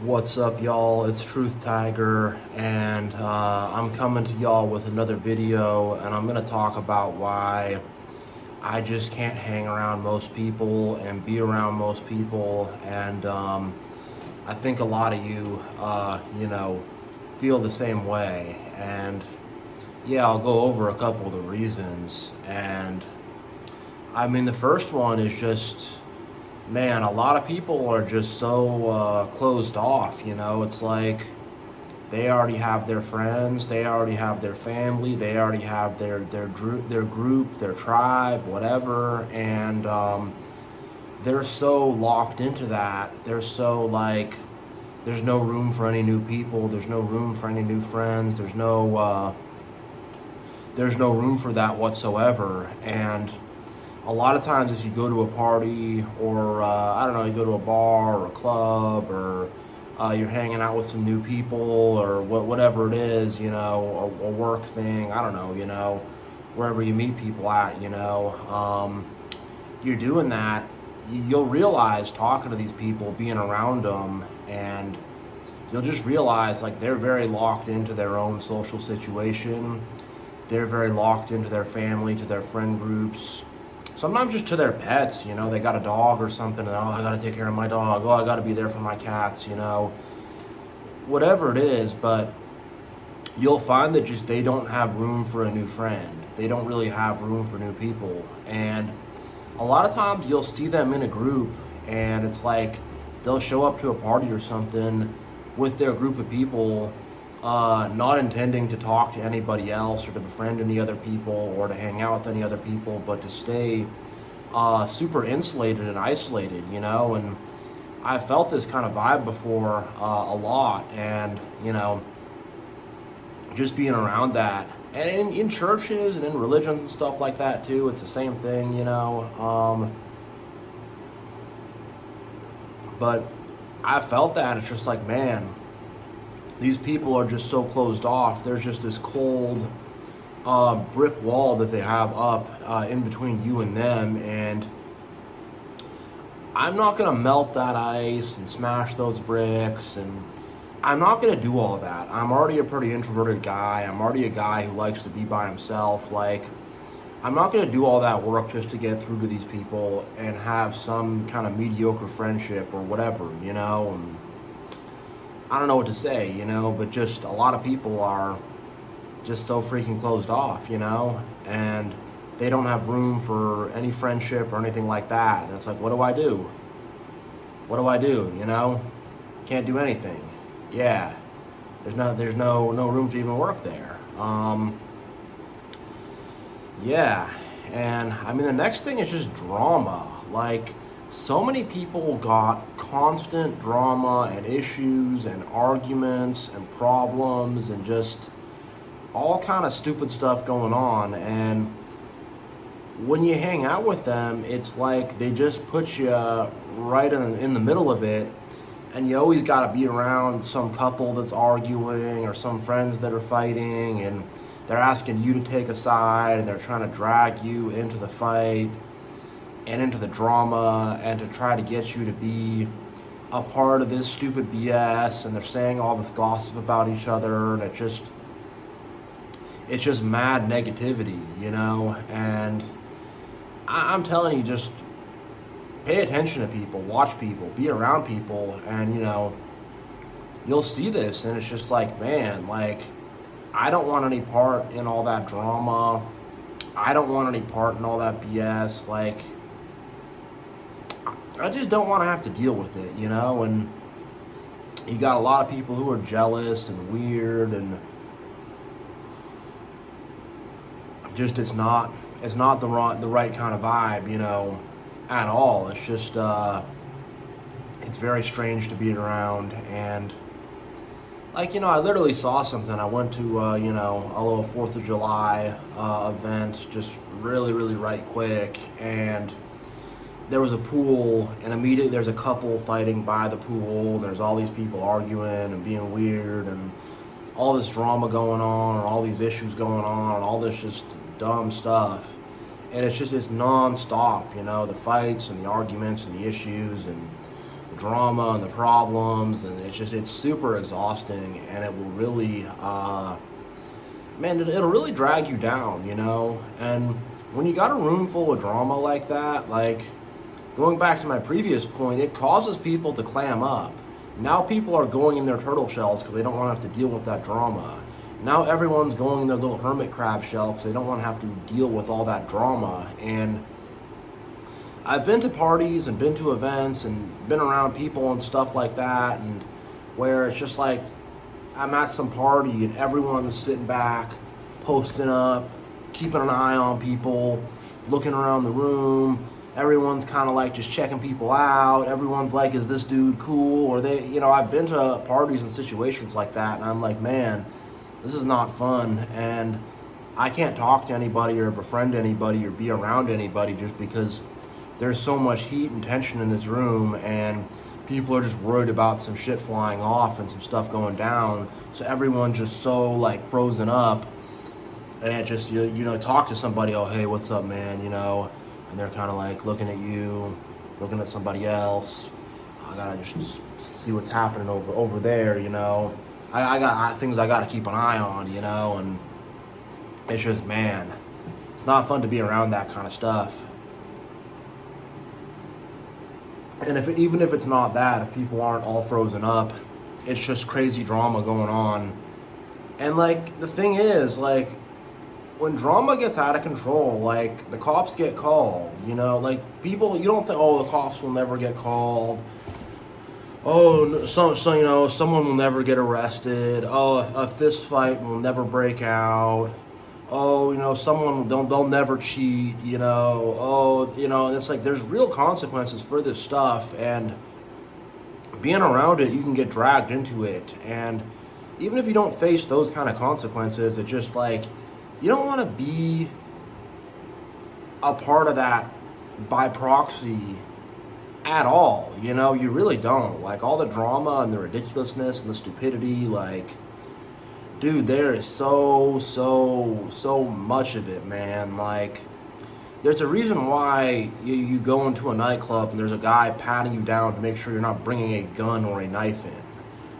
What's up, y'all? It's Truth Tiger, and I'm coming to y'all with another video, and I'm gonna talk about why I just can't hang around most people and be around most people, and I think a lot of you, feel the same way, and yeah, I'll go over a couple of the reasons, and I mean, the first one is just, man, a lot of people are just so closed off, it's like they already have their friends, they already have their family, they already have their group, their tribe, whatever, and they're so locked into that. They're so like, there's no room for any new people. There's no room for any new friends. There's no room for that whatsoever. And a lot of times, if you go to a party or I don't know, you go to a bar or a club or you're hanging out with some new people or whatever it is, a work thing, I don't know, wherever you meet people at, you're doing that, you'll realize talking to these people, being around them, and you'll just realize like they're very locked into their own social situation. They're very locked into their family, to their friend groups. Sometimes just to their pets, they got a dog or something, and I gotta take care of my dog. Oh, I gotta be there for my cats, whatever it is. But you'll find that just they don't have room for a new friend. They don't really have room for new people. And a lot of times you'll see them in a group, and it's like they'll show up to a party or something with their group of people, not intending to talk to anybody else or to befriend any other people or to hang out with any other people, but to stay super insulated and isolated, And I felt this kind of vibe before a lot, and just being around that. And in churches and in religions and stuff like that too, it's the same thing, But I felt that. It's just like, man, these people are just so closed off. There's just this cold brick wall that they have up in between you and them. And I'm not going to melt that ice and smash those bricks. And I'm not going to do all that. I'm already a pretty introverted guy. I'm already a guy who likes to be by himself. Like, I'm not going to do all that work just to get through to these people and have some kind of mediocre friendship or whatever, And I don't know what to say, but just a lot of people are just so freaking closed off, And they don't have room for any friendship or anything like that. And it's like, what do I do? What do I do, Can't do anything. Yeah. There's no room to even work there. Yeah, and I mean, the next thing is just drama. Like, so many people got constant drama and issues and arguments and problems and just all kind of stupid stuff going on. And when you hang out with them, it's like they just put you right in the middle of it. And you always got to be around some couple that's arguing or some friends that are fighting, and they're asking you to take a side, and they're trying to drag you into the fight and into the drama and to try to get you to be a part of this stupid BS. And they're saying all this gossip about each other, and it's just mad negativity, And I'm telling you, just pay attention to people, watch people, be around people, and you'll see this, and it's just like, man, like, I don't want any part in all that drama. I don't want any part in all that BS. Like, I just don't want to have to deal with it, And you got a lot of people who are jealous and weird, and just it's not the right kind of vibe, at all. It's just it's very strange to be around. And like, I literally saw something. I went to a little 4th of July event, just really, really right quick, and there was a pool, and immediately there's a couple fighting by the pool, and there's all these people arguing and being weird, and all this drama going on, and all these issues going on, and all this just dumb stuff. And it's non-stop, the fights and the arguments and the issues and the drama and the problems, and it's super exhausting, and it will really, man, it'll really drag you down, you know. And when you got a room full of drama like that, like going back to my previous point, it causes people to clam up. Now people are going in their turtle shells because they don't want to have to deal with that drama. Now everyone's going in their little hermit crab shell because they don't want to have to deal with all that drama. And I've been to parties and been to events and been around people and stuff like that, and where it's just like I'm at some party and everyone's sitting back, posting up, keeping an eye on people, looking around the room. Everyone's kind of like just checking people out. Everyone's like, is this dude cool? Or they, you know, I've been to parties and situations like that, and I'm like, man, this is not fun. And I can't talk to anybody or befriend anybody or be around anybody just because there's so much heat and tension in this room, and people are just worried about some shit flying off and some stuff going down. So everyone's just so like frozen up, and just you know, talk to somebody, oh hey, what's up, man, you know, and they're kind of like looking at you, looking at somebody else. I gotta just see what's happening over there, you know. I got things I gotta keep an eye on, you know, and it's just, man, it's not fun to be around that kind of stuff. And even if it's not that, if people aren't all frozen up, it's just crazy drama going on. And like the thing is, like when drama gets out of control, like the cops get called, you know, like people, you don't think, oh, the cops will never get called. Oh, so you know, someone will never get arrested. Oh, a fist fight will never break out. Oh, you know, they'll never cheat, you know. Oh, you know, it's like there's real consequences for this stuff, and being around it, you can get dragged into it. And even if you don't face those kind of consequences, it's just like you don't want to be a part of that by proxy at all, you know. You really don't. Like all the drama and the ridiculousness and the stupidity, like, dude, there is so much of it, man. Like, there's a reason why you go into a nightclub and there's a guy patting you down to make sure you're not bringing a gun or a knife in.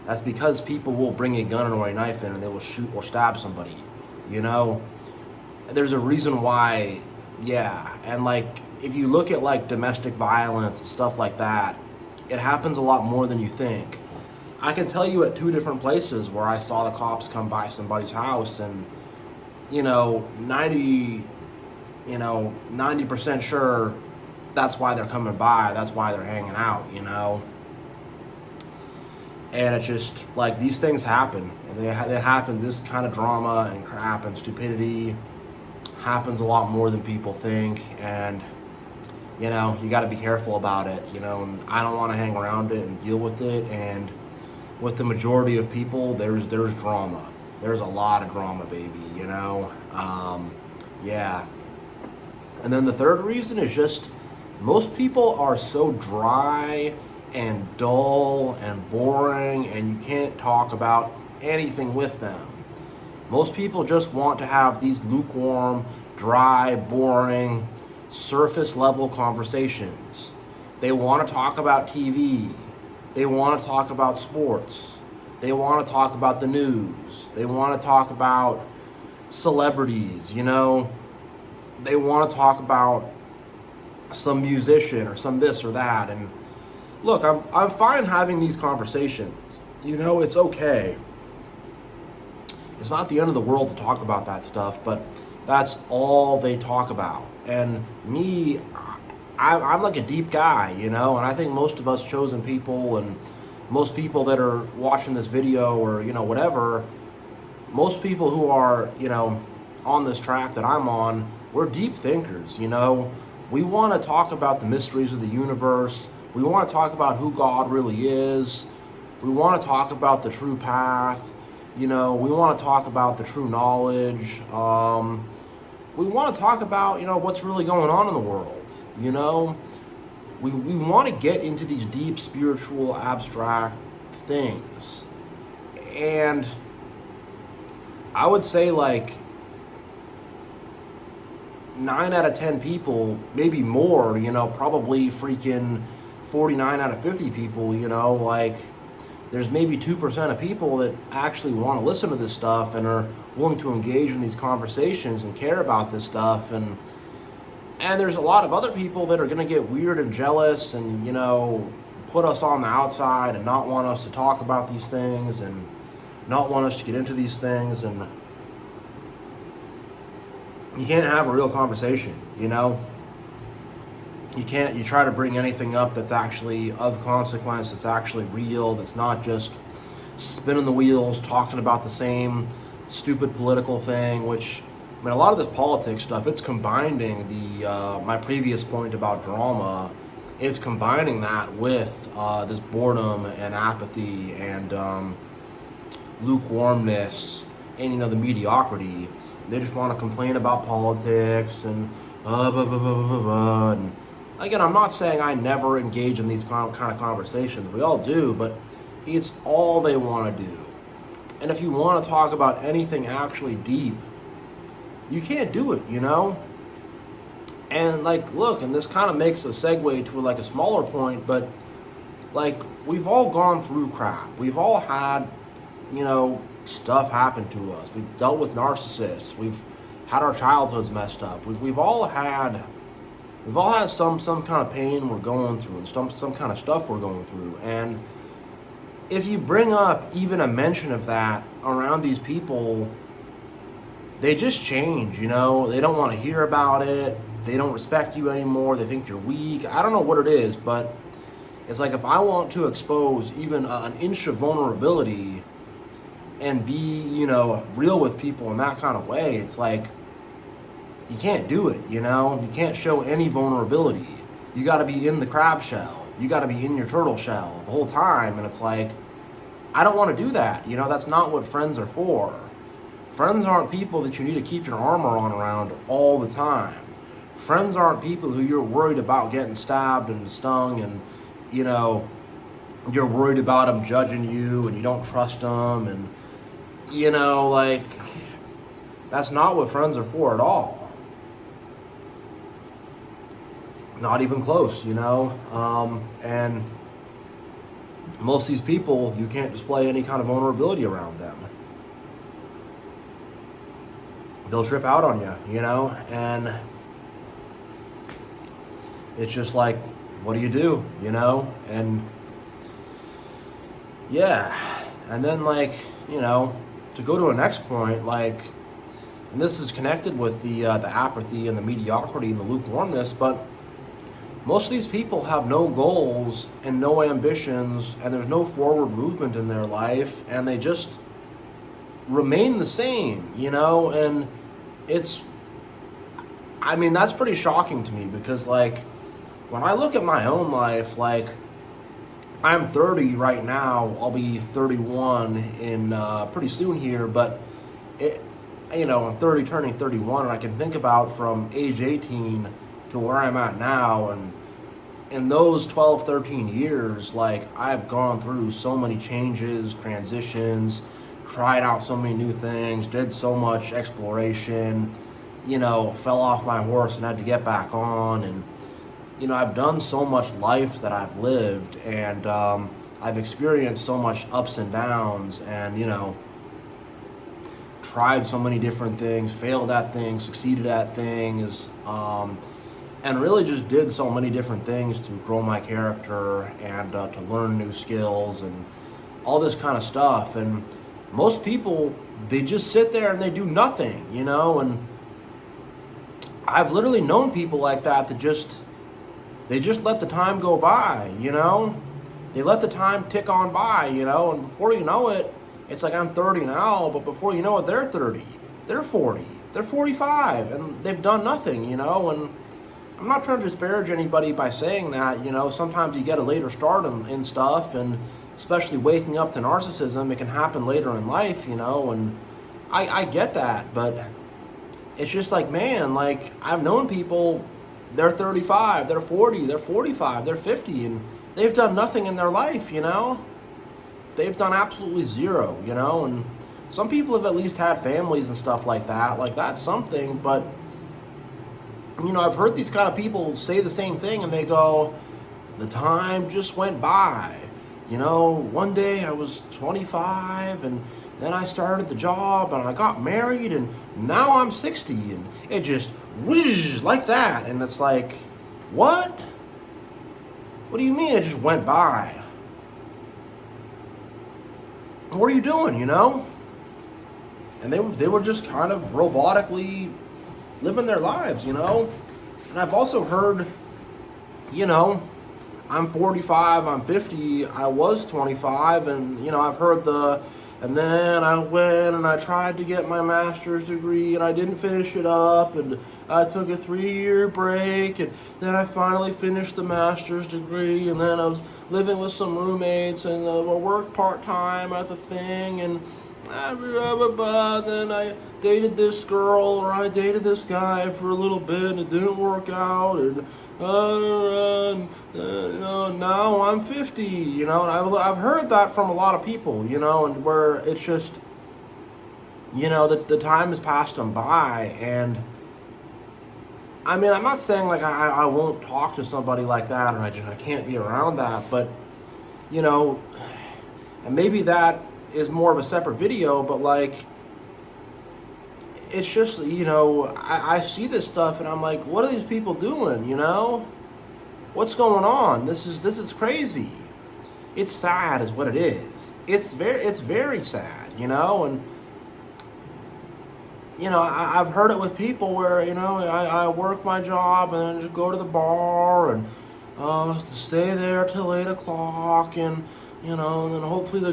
That's because people will bring a gun or a knife in and they will shoot or stab somebody, you know? There's a reason why, yeah. And like, if you look at like domestic violence and stuff like that, it happens a lot more than you think. I can tell you at 2 different places where I saw the cops come by somebody's house, and you know, 90% sure that's why they're coming by, that's why they're hanging out, you know. And it's just like these things happen, and they happen. This kind of drama and crap and stupidity happens a lot more than people think, and you know, you got to be careful about it, you know. And I don't want to hang around it and deal with it. And with the majority of people, there's drama. There's a lot of drama, baby, you know. Yeah. And then the third reason is just most people are so dry and dull and boring, and you can't talk about anything with them. Most people just want to have these lukewarm, dry, boring, surface level conversations. They want to talk about TV. They want to talk about sports. They want to talk about the news. They want to talk about celebrities, you know. They want to talk about some musician or some this or that. And look, I'm fine having these conversations. You know, it's okay. It's not the end of the world to talk about that stuff, but that's all they talk about. And me, I'm like a deep guy, you know, and I think most of us chosen people and most people that are watching this video or, you know, whatever, most people who are, you know, on this track that I'm on, we're deep thinkers, you know. We want to talk about the mysteries of the universe. We want to talk about who God really is. We want to talk about the true path. You know, we want to talk about the true knowledge. We want to talk about, you know, what's really going on in the world, you know. We want to get into these deep spiritual abstract things. And I would say like 9 out of 10 people, maybe more, you know, probably freaking 49 out of 50 people, you know, like there's maybe 2% of people that actually want to listen to this stuff and are willing to engage in these conversations and care about this stuff. And there's a lot of other people that are going to get weird and jealous and, you know, put us on the outside and not want us to talk about these things and not want us to get into these things. And you can't have a real conversation, you know? You try to bring anything up that's actually of consequence, that's actually real, that's not just spinning the wheels, talking about the same stupid political thing, which, I mean, a lot of this politics stuff, it's combining my previous point about drama, it's combining that with this boredom and apathy and lukewarmness and, you know, the mediocrity. They just want to complain about politics and blah, blah, blah, blah, blah, blah. And again, I'm not saying I never engage in these kind of conversations. We all do, but it's all they want to do. And if you want to talk about anything actually deep, you can't do it, you know? And like, look, and this kind of makes a segue to like a smaller point, but like, we've all gone through crap. We've all had, you know, stuff happen to us. We've dealt with narcissists. We've had our childhoods messed up. We've all had some kind of pain we're going through and some kind of stuff we're going through. And if you bring up even a mention of that around these people, they just change, you know? They don't want to hear about it. They don't respect you anymore. They think you're weak. I don't know what it is, but it's like if I want to expose even an inch of vulnerability and be, you know, real with people in that kind of way, it's like, you can't do it, you know? You can't show any vulnerability. You got to be in the crab shell. You got to be in your turtle shell the whole time. And it's like, I don't want to do that. You know, that's not what friends are for. Friends aren't people that you need to keep your armor on around all the time. Friends aren't people who you're worried about getting stabbed and stung and, you know, you're worried about them judging you and you don't trust them. And, you know, like, that's not what friends are for at all. Not even close, you know? And most of these people, you can't display any kind of vulnerability around them. They'll trip out on you, you know? And it's just like, what do, you know? And yeah, and then like, you know, to go to a next point, like, and this is connected with the apathy and the mediocrity and the lukewarmness, but most of these people have no goals and no ambitions, and there's no forward movement in their life, and they just remain the same, you know? And it's, I mean, that's pretty shocking to me because, like, when I look at my own life, like, I'm 30 right now, I'll be 31 in pretty soon here, but it, you know, I'm 30 turning 31, and I can think about from age 18 to where I'm at now, and in those 12, 13 years, like, I've gone through so many changes, transitions, tried out so many new things, did so much exploration, you know, fell off my horse and had to get back on, and, you know, I've done so much life that I've lived, and I've experienced so much ups and downs, and, you know, tried so many different things, failed at things, succeeded at things, and really just did so many different things to grow my character and to learn new skills and all this kind of stuff. And most people, they just sit there and they do nothing, you know? And I've literally known people like that they just let the time go by, you know? They let the time tick on by, you know? And before you know it, it's like I'm 30 now, but before you know it, they're 30, they're 40, they're 45, and they've done nothing, you know? And I'm not trying to disparage anybody by saying that, you know, sometimes you get a later start in stuff, and especially waking up to narcissism, it can happen later in life, you know, and I get that, but it's just like, man, like, I've known people, they're 35, they're 40, they're 45, they're 50, and they've done nothing in their life, you know? They've done absolutely zero, you know? And some people have at least had families and stuff like that's something, but, you know, I've heard these kind of people say the same thing, and they go, the time just went by. You know, one day I was 25 and then I started the job and I got married and now I'm 60 and it just whiz like that. And it's like, what? What do you mean it just went by? What are you doing, you know? And they were just kind of robotically living their lives, you know? And I've also heard, you know, I'm 45, I'm 50, I was 25, and, you know, I've heard and then I went and I tried to get my master's degree and I didn't finish it up, and I took a 3-year break, and then I finally finished the master's degree, and then I was living with some roommates and I worked part-time at the thing, and then I dated this girl or I dated this guy for a little bit and it didn't work out, and you know, now I'm 50, you know, and I've heard that from a lot of people, you know, and where it's just, you know, the time has passed them by. And I mean, I'm not saying like I won't talk to somebody like that or I can't be around that, but, you know, and maybe that is more of a separate video, but like, it's just, you know, I see this stuff and I'm like, what are these people doing, you know? What's going on? This is crazy. It's sad is what it is. It's very sad, you know? And, you know, I've heard it with people where, you know, I work my job and then just go to the bar and stay there till 8 o'clock, and, you know, and then hopefully my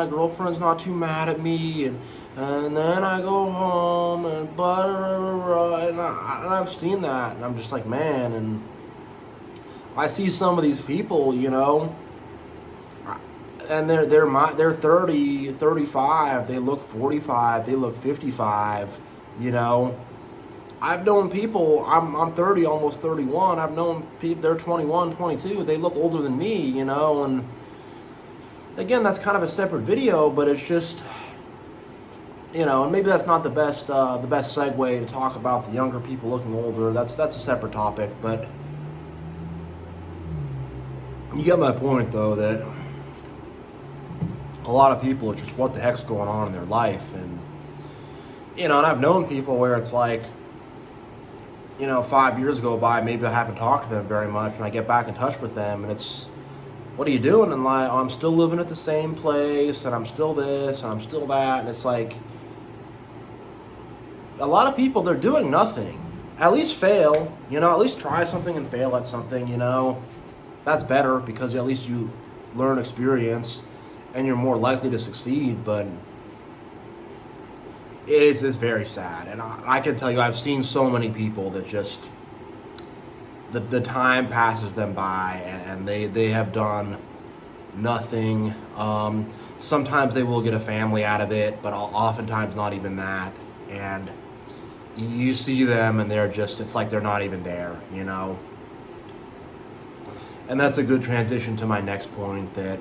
girlfriend's not too mad at me, and then I go home and and I've seen that, and I'm just like, man, and I see some of these people, you know, and they're 30, 35, they look 45, they look 55, you know. I've known people, I'm 30, almost 31, I've known people, they're 21, 22, they look older than me, you know, and again, that's kind of a separate video, but it's just, you know, and maybe that's not the best segue to talk about the younger people looking older. That's a separate topic, but you get my point, though, that a lot of people are just, what the heck's going on in their life? And, you know, and I've known people where it's like, you know, 5 years go by, maybe I haven't talked to them very much, and I get back in touch with them, and it's, what are you doing? And like, oh, I'm still living at the same place, and I'm still this, and I'm still that, and it's like, a lot of people, they're doing nothing. At least fail, you know, at least try something and fail at something, you know. That's better, because at least you learn experience and you're more likely to succeed. But it's very sad. And I can tell you, I've seen so many people that just, the time passes them by and they have done nothing. Sometimes they will get a family out of it, but oftentimes not even that. And you see them and they're just, it's like they're not even there, you know. And that's a good transition to my next point, that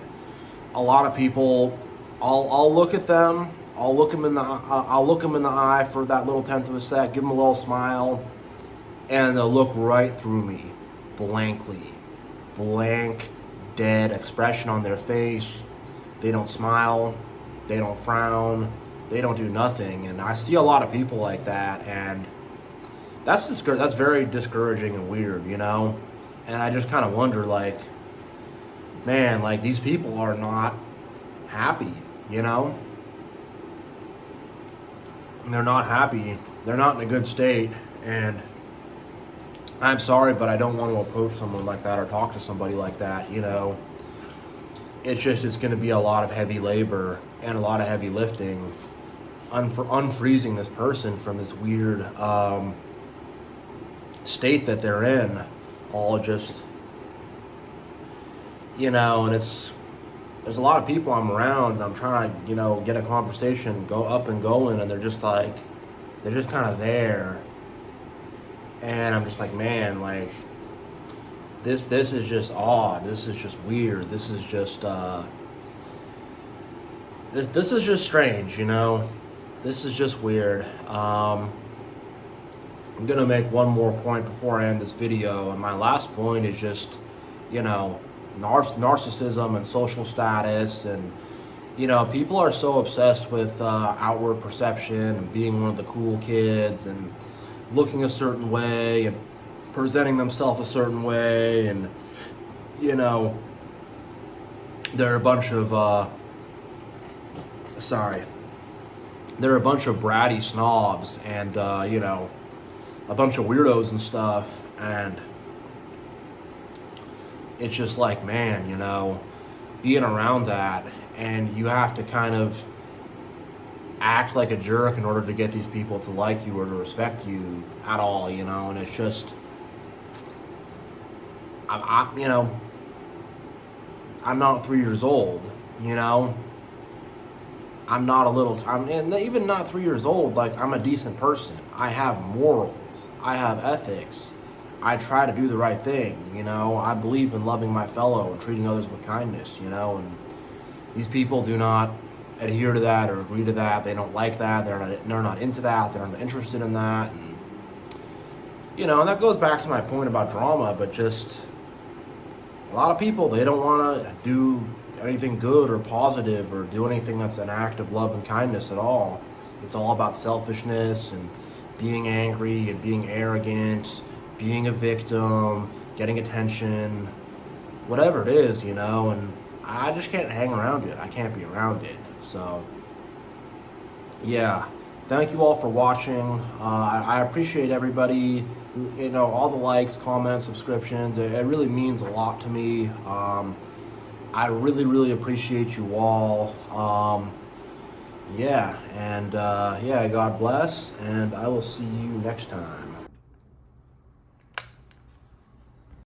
a lot of people, I'll look at them, I'll look them in the eye for that little tenth of a sec, give them a little smile, and they'll look right through me, blankly, blank, dead expression on their face. They don't smile, they don't frown, they don't do nothing. And I see a lot of people like that, and that's very discouraging and weird, you know. And I just kind of wonder, like, man, like, these people are not happy, you know. And they're not happy. They're not in a good state. And I'm sorry, but I don't want to approach someone like that or talk to somebody like that, you know. It's going to be a lot of heavy labor and a lot of heavy lifting for unfreezing this person from this weird state that they're in. All just, you know, and there's a lot of people I'm around and I'm trying to, you know, get a conversation, go up and going, and they're just kind of there. And I'm just like, man, like, this is just odd. This is just weird. This is just, this is just strange, you know. This is just weird. I'm going to make one more point before I end this video, and my last point is just, you know, narcissism and social status. And, you know, people are so obsessed with outward perception and being one of the cool kids and looking a certain way and presenting themselves a certain way. And, you know, there are a bunch of, there are a bunch of bratty snobs and, you know, a bunch of weirdos and stuff. And it's just like, man, you know, being around that, and you have to kind of act like a jerk in order to get these people to like you or to respect you at all, you know. And it's just, you know, I'm not 3 years old, you know. I'm not a little, and even not 3 years old, like, I'm a decent person. I have morals. I have ethics. I try to do the right thing, you know. I believe in loving my fellow and treating others with kindness, you know. And these people do not adhere to that or agree to that. They don't like that. They're not into that. They're not interested in that. And, you know, and that goes back to my point about drama, but just a lot of people, they don't want to do anything good or positive or do anything that's an act of love and kindness at all. It's all about selfishness and being angry and being arrogant, being a victim, getting attention, whatever it is, you know. And I just can't hang around it. I can't be around it. So, yeah. Thank you all for watching. I appreciate everybody, you know, all the likes, comments, subscriptions. It really means a lot to me. I really, really appreciate you all. Yeah, and yeah, God bless, and I will see you next time.